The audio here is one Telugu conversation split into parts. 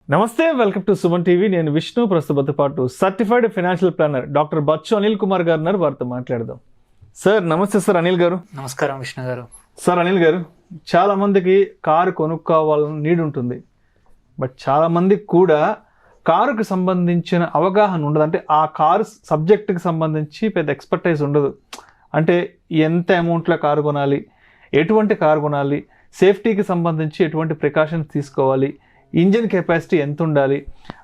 నమస్తే, వెల్కమ్ టు సుమన్ టీవీ. నేను విష్ణు. ప్రస్తుతంతో పాటు certified financial planner doctor Bachchu Anil Kumar garu ఉన్నారు. వారితో మాట్లాడదాం. సార్ నమస్తే. సార్ అనిల్ గారు. నమస్కారం విష్ణు గారు. సార్ అనిల్ గారు, చాలా మందికి కారు కొనుక్కోవాలని నీడ్ ఉంటుంది, బట్ చాలా మందికి కూడా కారుకు సంబంధించిన అవగాహన ఉండదు. అంటే ఆ కారు సబ్జెక్టుకి సంబంధించి పెద్ద ఎక్స్పర్టైజ్ ఉండదు. అంటే ఎంత అమౌంట్లో కారు కొనాలి, ఎటువంటి కారు కొనాలి, సేఫ్టీకి సంబంధించి ఎటువంటి ప్రికాషన్స్ తీసుకోవాలి, ఇంజిన్ కెపాసిటీ ఎంత ఉండాలి,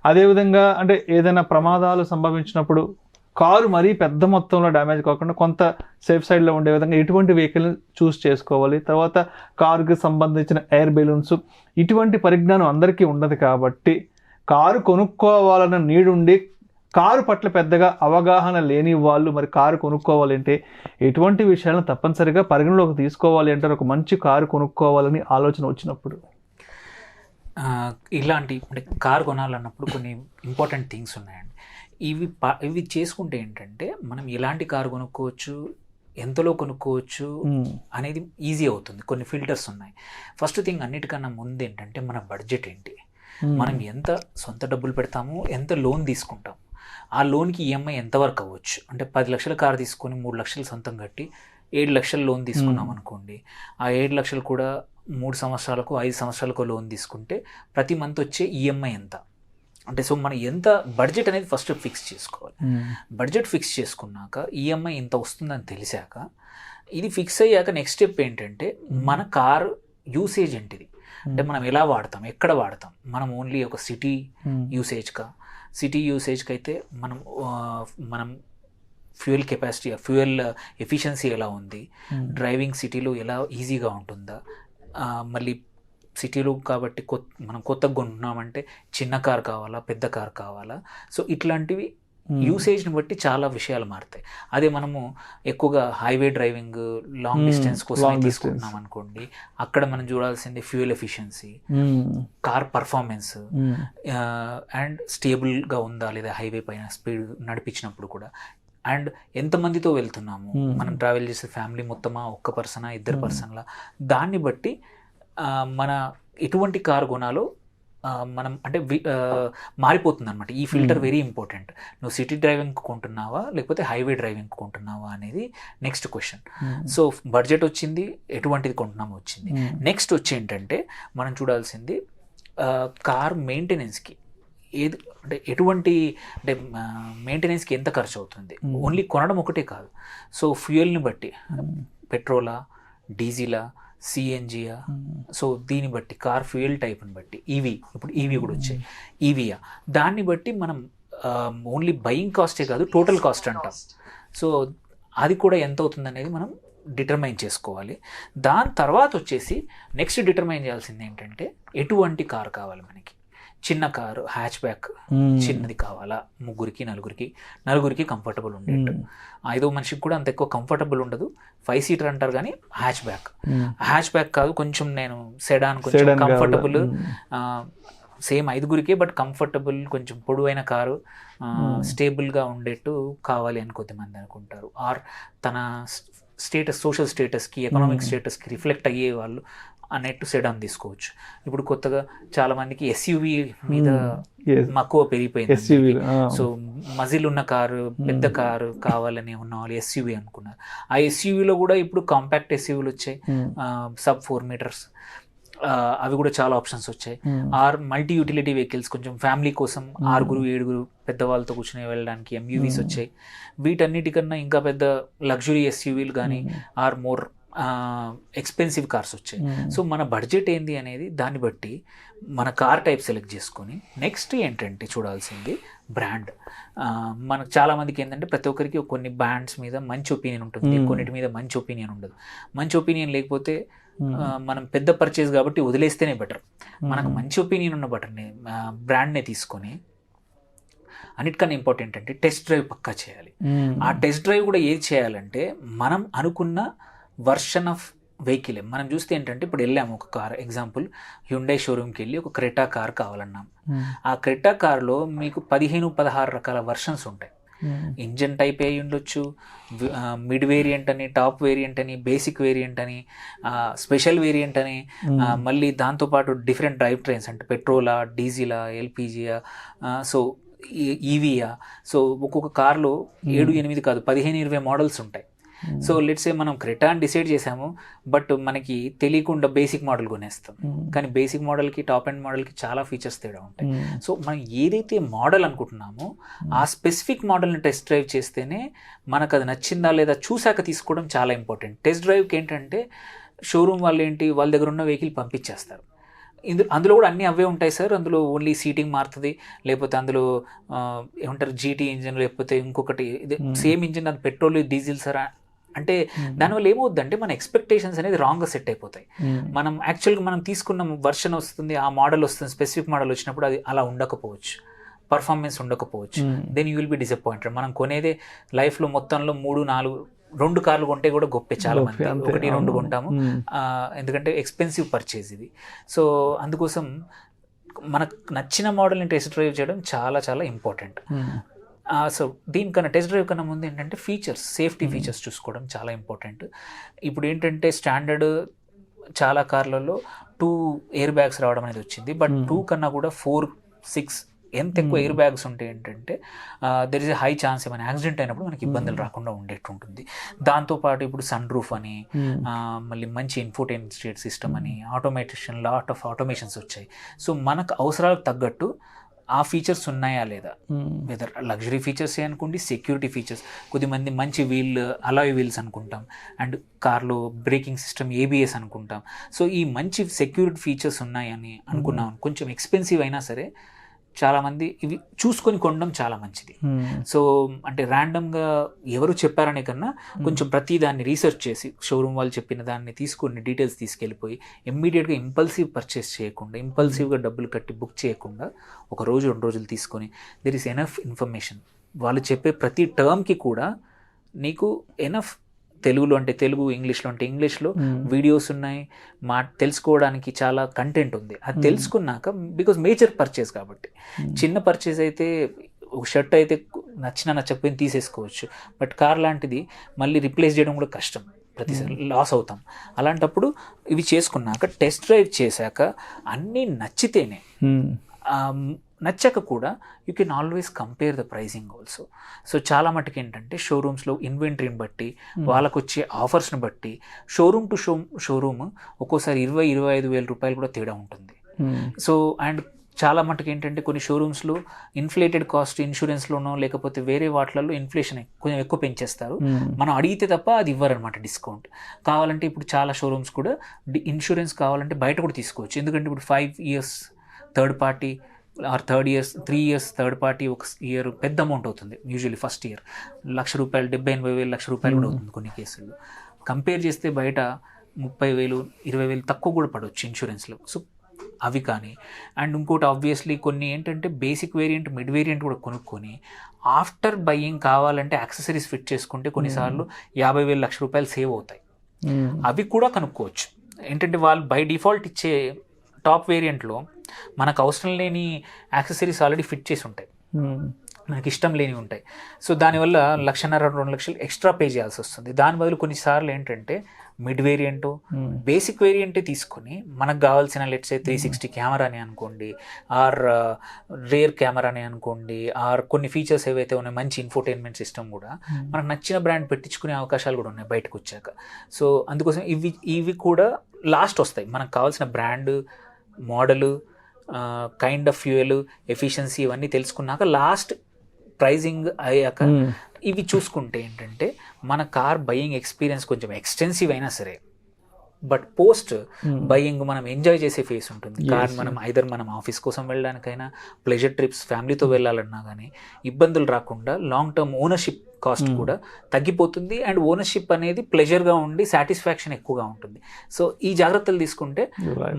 అదేవిధంగా అంటే ఏదైనా ప్రమాదాలు సంభవించినప్పుడు కారు మరీ పెద్ద మొత్తంలో డ్యామేజ్ కాకుండా కొంత సేఫ్ సైడ్లో ఉండే విధంగా ఎటువంటి వెహికల్ చూస్ చేసుకోవాలి, తర్వాత కారుకి సంబంధించిన ఎయిర్ బెలూన్స్, ఇటువంటి పరిజ్ఞానం అందరికీ ఉండదు. కాబట్టి కారు కొనుక్కోవాలన్న నీడ్ ఉండి కారు పట్ల పెద్దగా అవగాహన లేని వాళ్ళు మరి కారు కొనుక్కోవాలంటే ఎటువంటి విషయాలను తప్పనిసరిగా పరిగణలోకి తీసుకోవాలి అంటారు ఒక మంచి కారు కొనుక్కోవాలని ఆలోచన వచ్చినప్పుడు? ఇలాంటి అంటే కారు కొనాలన్నప్పుడు కొన్ని ఇంపార్టెంట్ థింగ్స్ ఉన్నాయండి. ఇవి చేసుకుంటే ఏంటంటే మనం ఎలాంటి కారు కొనుక్కోవచ్చు, ఎంతలో కొనుక్కోవచ్చు అనేది ఈజీ అవుతుంది. కొన్ని ఫిల్టర్స్ ఉన్నాయి. ఫస్ట్ థింగ్ అన్నిటికన్నా ముందు ఏంటంటే మన బడ్జెట్ ఏంటి, మనం ఎంత సొంత డబ్బులు పెడతాము, ఎంత లోన్ తీసుకుంటాము, ఆ లోన్కి ఈఎంఐ ఎంతవరకు అవ్వచ్చు. అంటే 10 లక్షల కారు తీసుకొని 3 లక్షలు సొంతం కట్టి 7 లక్షల లోన్ తీసుకున్నాం అనుకోండి. ఆ 7 లక్షలు కూడా 3 సంవత్సరాలకు 5 సంవత్సరాలకు లోన్ తీసుకుంటే ప్రతి మంత్ వచ్చే ఈఎంఐ ఎంత. అంటే సో మనం ఎంత బడ్జెట్ అనేది ఫస్ట్ ఫిక్స్ చేసుకోవాలి. బడ్జెట్ ఫిక్స్ చేసుకున్నాక ఈఎంఐ ఇంత వస్తుందని తెలిసాక, ఇది ఫిక్స్ అయ్యాక నెక్స్ట్ స్టెప్ ఏంటంటే మన కారు యూసేజ్ ఏంటిది, అంటే మనం ఎలా వాడతాం, ఎక్కడ వాడతాం. మనం ఓన్లీ ఒక సిటీ యూసేజ్కి అయితే మనం ఫ్యూయల్ కెపాసిటీ, ఫ్యూయల్ ఎఫిషియన్సీ ఎలా ఉంది, డ్రైవింగ్ సిటీలో ఎలా ఈజీగా ఉంటుందా, మళ్ళీ సిటీలో కాబట్టి మనం కొత్తగా కొంటున్నామంటే చిన్న కార్ కావాలా, పెద్ద కార్ కావాలా. సో ఇట్లాంటివి యూసేజ్ని బట్టి చాలా విషయాలు మారుతాయి. అదే మనము ఎక్కువగా హైవే డ్రైవింగ్, లాంగ్ డిస్టెన్స్ కోసం తీసుకుంటున్నాం అనుకోండి, అక్కడ మనం చూడాల్సింది fuel efficiency, car performance and స్టేబుల్గా ఉందా లేదా హైవే పైన స్పీడ్ నడిపించినప్పుడు కూడా, అండ్ ఎంతమందితో వెళ్తున్నాము, మనం ట్రావెల్ చేసే ఫ్యామిలీ మొత్తమా, ఒక్క పర్సనా, 2 పర్సన్లా, దాన్ని బట్టి మన ఎటువంటి కారు కొనాలో మనం అంటే మారిపోతుంది అనమాట. ఈ ఫిల్టర్ వెరీ ఇంపార్టెంట్. నువ్వు సిటీ డ్రైవింగ్ కొంటున్నావా లేకపోతే హైవే డ్రైవింగ్ కొంటున్నావా అనేది నెక్స్ట్ క్వశ్చన్. సో బడ్జెట్ వచ్చింది, ఎటువంటిది కొంటున్నామో వచ్చింది. నెక్స్ట్ వచ్చి ఏంటంటే మనం చూడాల్సింది కార్ మెయింటెనెన్స్కి ఏది, అంటే ఎటువంటి, అంటే మెయింటెనెన్స్కి ఎంత ఖర్చు అవుతుంది. ఓన్లీ కొనడం ఒకటే కాదు. సో ఫ్యూయల్ని బట్టి పెట్రోలా, డీజిలా, సిఎన్జియా, సో దీన్ని బట్టి కార్ ఫ్యూయల్ టైప్ని బట్టి ఇప్పుడు ఈవీ కూడా వచ్చాయి, ఈవీయా, దాన్ని బట్టి మనం ఓన్లీ బయింగ్ కాస్టే కాదు టోటల్ కాస్ట్ అంటాం. సో అది కూడా ఎంత అవుతుంది అనేది మనం డిటర్మైన్ చేసుకోవాలి. దాని తర్వాత వచ్చేసి నెక్స్ట్ డిటర్మైన్ చేయాల్సింది ఏంటంటే ఎటువంటి కారు కావాలి మనకి. చిన్న కారు, హ్యాచ్ బ్యాక్ చిన్నది కావాలా, 3-4, నలుగురికి కంఫర్టబుల్ ఉండేట్టు. 5వ మనిషికి కూడా అంత ఎక్కువ కంఫర్టబుల్ ఉండదు. 5 సీటర్ అంటారు కానీ హ్యాచ్ బ్యాక్ కాదు, కొంచెం నేను సెడాన్, కొంచెం కంఫర్టబుల్, సేమ్ 5గురికే బట్ కంఫర్టబుల్, కొంచెం పొడవైన కారు, స్టేబుల్గా ఉండేట్టు కావాలి అని కొద్దిమంది అనుకుంటారు. ఆర్ తన స్టేటస్, సోషల్ స్టేటస్కి, ఎకనామిక్ స్టేటస్కి రిఫ్లెక్ట్ అయ్యే వాళ్ళు అన్నట్టు సెడాన్ తీసుకోవచ్చు. ఇప్పుడు కొత్తగా చాలా మందికి ఎస్యూవి మీద మక్కువ పెరిగిపోయింది. సో మజిల్ ఉన్న కారు, పెద్ద కారు కావాలని ఉన్న వాళ్ళు ఎస్యూవి అనుకున్నారు. ఆ ఎస్యూవీలో కూడా ఇప్పుడు కాంపాక్ట్ ఎస్యూవీలు వచ్చాయి, sub 4 meters, అవి కూడా చాలా ఆప్షన్స్ వచ్చాయి. ఆర్ మల్టీ యూటిలిటీ వెహికల్స్, కొంచెం ఫ్యామిలీ కోసం 6-7 పెద్దవాళ్ళతో కూర్చొని వెళ్ళడానికి ఎంయూవీస్ వచ్చాయి. వీటన్నిటికన్నా ఇంకా పెద్ద లగ్జరీ ఎస్యూవీలు కానీ ఆర్ మోర్ ఎక్స్పెన్సివ్ కార్స్ వచ్చాయి. సో మన బడ్జెట్ ఏంది అనేది దాన్ని బట్టి మన కార్ టైప్ సెలెక్ట్ చేసుకొని నెక్స్ట్ ఏంటంటే చూడాల్సింది బ్రాండ్. మనకు చాలామందికి ఏంటంటే ప్రతి ఒక్కరికి కొన్ని బ్రాండ్స్ మీద మంచి ఒపీనియన్ ఉంటుంది, కొన్నిటి మీద మంచి ఒపీనియన్ ఉండదు. మంచి ఒపీనియన్ లేకపోతే మనం పెద్ద పర్చేజ్ కాబట్టి వదిలేస్తేనే బెటర్. మనకు మంచి ఒపీనియన్ ఉన్న బ్రాండ్నే తీసుకొని, అన్నిటికన్నా ఇంపార్టెంట్ అంటే టెస్ట్ డ్రైవ్ పక్కా చేయాలి. ఆ టెస్ట్ డ్రైవ్ కూడా ఏది చేయాలంటే మనం అనుకున్న వర్షన్ ఆఫ్ వెహికల్. మనం చూస్తే ఏంటంటే ఇప్పుడు వెళ్ళాము ఒక కార్, ఎగ్జాంపుల్ హ్యుండై షోరూమ్కి వెళ్ళి ఒక క్రెటా కార్ కావాలన్నాం. ఆ క్రెటా కార్లో మీకు 15-16 రకాల వర్షన్స్ ఉంటాయి. ఇంజన్ టైప్ అయి ఉండొచ్చు, మిడ్ వేరియంట్ అని, టాప్ వేరియంట్ అని, బేసిక్ వేరియంట్ అని, స్పెషల్ వేరియంట్ అని, మళ్ళీ దాంతోపాటు డిఫరెంట్ డ్రైవ్ ట్రైన్స్ అంటే పెట్రోలా, డీజిలా, ఎల్పిజియా, సో ఈవీయా. సో ఒక్కొక్క కార్లో 7-8 కాదు 15-20 మోడల్స్ ఉంటాయి. సో లెట్స్ సే మనం క్రెటా అని డిసైడ్ చేసాము, బట్ మనకి తెలియకుండా బేసిక్ మోడల్ కొనేస్తాం. కానీ బేసిక్ మోడల్కి టాప్ ఎండ్ మోడల్కి చాలా ఫీచర్స్ తేడా ఉంటాయి. సో మనం ఏదైతే మోడల్ అనుకుంటున్నామో ఆ స్పెసిఫిక్ మోడల్ని టెస్ట్ డ్రైవ్ చేస్తేనే మనకు అది నచ్చిందా లేదా చూసాక తీసుకోవడం చాలా ఇంపార్టెంట్. టెస్ట్ డ్రైవ్కి ఏంటంటే షోరూమ్ వాళ్ళు ఏంటి, వాళ్ళ దగ్గర ఉన్న వెహికల్ పంపించేస్తారు. అందులో కూడా అన్నీ అవే ఉంటాయి సార్. అందులో ఓన్లీ సీటింగ్ మారుతుంది, లేకపోతే అందులో ఏమంటారు జీటీ ఇంజిన్, లేకపోతే ఇంకొకటి ఇది సేమ్ ఇంజిన్, అది పెట్రోల్ డీజిల్ సార్ అంటే దానివల్ల ఏమవుద్దంటే మన ఎక్స్పెక్టేషన్స్ అనేది రాంగ్గా సెట్ అయిపోతాయి. మనం యాక్చువల్గా మనం తీసుకున్న వర్షన్ వస్తుంది, ఆ మోడల్ వస్తుంది, స్పెసిఫిక్ మోడల్ వచ్చినప్పుడు అది అలా ఉండకపోవచ్చు, పర్ఫార్మెన్స్ ఉండకపోవచ్చు. Then you will be disappointed. మనం కొనేదే లైఫ్లో మొత్తంలో 3-4 కార్లు కొంటే కూడా గొప్పే. చాలా మంది 1-2 కొంటాము, ఎందుకంటే ఎక్స్పెన్సివ్ పర్చేజ్ ఇది. సో అందుకోసం మనకు నచ్చిన మోడల్ని టెస్ట్ డ్రైవ్ చేయడం చాలా చాలా ఇంపార్టెంట్. సో దీనికన్నా టెస్ట్ డ్రైవ్ కన్నా ముందు ఏంటంటే ఫీచర్స్, సేఫ్టీ ఫీచర్స్ చూసుకోవడం చాలా ఇంపార్టెంట్. ఇప్పుడు ఏంటంటే స్టాండర్డ్ చాలా కార్లలో 2 ఎయిర్ బ్యాగ్స్ రావడం అనేది వచ్చింది, బట్ 2 కన్నా కూడా 4-6 ఎంత ఎక్కువ ఎయిర్ బ్యాగ్స్ ఉంటే ఏంటంటే there is a high chance ఏమైనా యాక్సిడెంట్ అయినప్పుడు మనకి ఇబ్బందులు రాకుండా ఉండేట్టు ఉంటుంది. దాంతోపాటు ఇప్పుడు సన్ రూఫ్ అని, మళ్ళీ మంచి ఇన్ఫోటైన్మెంట్ సిస్టమ్ అని, ఆటోమేషన్, లాట్ ఆఫ్ ఆటోమేషన్స్ వచ్చాయి. సో మనకు అవసరాలకు తగ్గట్టు ఆ ఫీచర్స్ ఉన్నాయా లేదా, వెదర్ లగ్జరీ ఫీచర్స్ అనుకోండి, సెక్యూరిటీ ఫీచర్స్, కొద్దిమంది మంచి అలాయ్ వీల్స్ అనుకుంటాం, అండ్ కార్లో బ్రేకింగ్ సిస్టమ్ ఏబిఎస్ అనుకుంటాం. సో ఈ మంచి సెక్యూరిటీ ఫీచర్స్ ఉన్నాయని అనుకున్నాం, కొంచెం ఎక్స్పెన్సివ్ అయినా సరే చాలామంది ఇవి చూసుకొని కొనడం చాలా మంచిది. సో అంటే ర్యాండమ్గా ఎవరు చెప్పారనే కన్నా కొంచెం ప్రతి దాన్ని రీసెర్చ్ చేసి షోరూమ్ వాళ్ళు చెప్పిన దాన్ని తీసుకొని డీటెయిల్స్ తీసుకెళ్ళిపోయి ఇమ్మీడియట్గా ఇంపల్సివ్ పర్చేస్ చేయకుండా, ఇంపల్సివ్గా డబ్బులు కట్టి బుక్ చేయకుండా 1 రోజు 2 రోజులు తీసుకొని దెర్ ఈస్ ఎనఫ్ ఇన్ఫర్మేషన్. వాళ్ళు చెప్పే ప్రతి టర్మ్కి కూడా నీకు ఎనఫ్, తెలుగులో అంటే తెలుగు, ఇంగ్లీష్లో అంటే ఇంగ్లీష్లో వీడియోస్ ఉన్నాయి, తెలుసుకోవడానికి చాలా కంటెంట్ ఉంది. అది తెలుసుకున్నాక, బికాజ్ మేజర్ పర్చేస్ కాబట్టి, చిన్న పర్చేస్ అయితే ఒక షర్ట్ అయితే నచ్చకపోయిన తీసేసుకోవచ్చు, బట్ కార్ లాంటిది మళ్ళీ రిప్లేస్ చేయడం కూడా కష్టం, ప్రతిసారి లాస్ అవుతాం. అలాంటప్పుడు ఇవి చేసుకున్నాక టెస్ట్ డ్రైవ్ చేశాక అన్నీ నచ్చితేనే, నచ్చక కూడా you can always compare the pricing also. So చాలా మటుకు ఏంటంటే షోరూమ్స్లో ఇన్వెంటరీని బట్టి, వాళ్ళకు వచ్చే ఆఫర్స్ని బట్టి షోరూమ్ టు షోరూమ్ ఒక్కోసారి 20-25 వేల రూపాయలు కూడా తేడా ఉంటుంది. సో అండ్ చాలా మటుకు ఏంటంటే కొన్ని షోరూమ్స్లో ఇన్ఫ్లేటెడ్ కాస్ట్, ఇన్సూరెన్స్లోనో లేకపోతే వేరే వాటిలలో ఇన్ఫ్లేషన్ కొంచెం ఎక్కువ పెంచేస్తారు. మనం అడిగితే తప్ప అది ఇవ్వరనమాట డిస్కౌంట్. కావాలంటే ఇప్పుడు చాలా షోరూమ్స్ కూడా ఇన్సూరెన్స్ కావాలంటే బయట కూడా తీసుకోవచ్చు, ఎందుకంటే ఇప్పుడు 5 years third party or 3 years third party ఒక ఇయర్ పెద్ద అమౌంట్ అవుతుంది. యూజువల్లీ ఫస్ట్ ఇయర్ ₹1,00,000, 70-80 లక్షల రూపాయలు కూడా అవుతుంది కొన్ని కేసుల్లో. కంపేర్ చేస్తే బయట 30,000, 20,000 తక్కువ కూడా పడవచ్చు ఇన్సూరెన్స్లో. సో అవి కానీ, అండ్ ఇంకోటి ఆబ్వియస్లీ కొన్ని ఏంటంటే బేసిక్ వేరియంట్, మిడ్ వేరియంట్ కూడా కొనుక్కొని ఆఫ్టర్ బయ్యింగ్ కావాలంటే యాక్సెసరీస్ ఫిట్ చేసుకుంటే కొన్నిసార్లు 50,000 లక్ష రూపాయలు సేవ్ అవుతాయి. అవి కూడా కనుక్కోవచ్చు. ఏంటంటే వాళ్ళు బై డిఫాల్ట్ ఇచ్చే టాప్ వేరియంట్లో మనకు అవసరం లేని యాక్సెసరీస్ ఆల్రెడీ ఫిట్ చేసి ఉంటాయి, మనకి ఇష్టం లేని ఉంటాయి. సో దానివల్ల 1,50,000-2 లక్షలు ఎక్స్ట్రా పే చేయాల్సి వస్తుంది. దాని బదులు కొన్నిసార్లు ఏంటంటే మిడ్ వేరియంట్, బేసిక్ వేరియంటే తీసుకొని మనకు కావాల్సిన లెట్స్ సే 360 కెమెరాని అనుకోండి, ఆర్ రేర్ కెమెరాని అనుకోండి, ఆర్ కొన్ని ఫీచర్స్ ఏవైతే ఉన్నాయి, మంచి ఇన్ఫోటైన్మెంట్ సిస్టమ్ కూడా మనకు నచ్చిన బ్రాండ్ పెట్టించుకునే అవకాశాలు కూడా ఉన్నాయి బయటకు వచ్చాక. సో అందుకోసం ఇవి కూడా లాస్ట్ వస్తాయి. మనకు కావాల్సిన brand, model, kind of fuel, efficiency ఇవన్నీ తెలుసుకున్నాక లాస్ట్ ప్రైజింగ్ అయ్యాక ఇవి చూసుకుంటే ఏంటంటే మన కార్ బయ్యింగ్ ఎక్స్పీరియన్స్ కొంచెం ఎక్స్టెన్సివ్ అయినా సరే, బట్ పోస్ట్ బయ్యింగ్ మనం ఎంజాయ్ చేసే ఫేస్ ఉంటుంది. కార్ మనం ఐదర్ మనం ఆఫీస్ కోసం వెళ్ళడానికైనా, ప్లెజర్ ట్రిప్స్ ఫ్యామిలీతో వెళ్ళాలన్నా కానీ ఇబ్బందులు రాకుండా లాంగ్ టర్మ్ ఓనర్షిప్ కాస్ట్ కూడా తగ్గిపోతుంది. అండ్ ఓనర్షిప్ అనేది ప్లెజర్గా ఉండి సాటిస్ఫాక్షన్ ఎక్కువగా ఉంటుంది. సో ఈ జాగ్రత్తలు తీసుకుంటే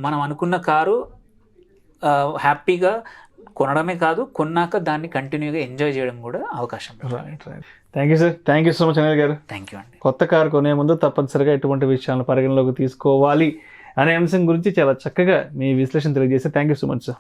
మనం అనుకున్న కారు హ్యాపీగా కొనడమే కాదు, కొన్నాక దాన్ని కంటిన్యూగా ఎంజాయ్ చేయడం కూడా అవకాశం. Thank you sir, thank you so much Anil garu. Thank you అండి. కొత్త కారు కొనే ముందు తప్పనిసరిగా ఎటువంటి విషయాలను పరిగణలోకి తీసుకోవాలి అనే అంశం గురించి చాలా చక్కగా మీ విశ్లేషణ తెలియజేస్తే thank you so much sir.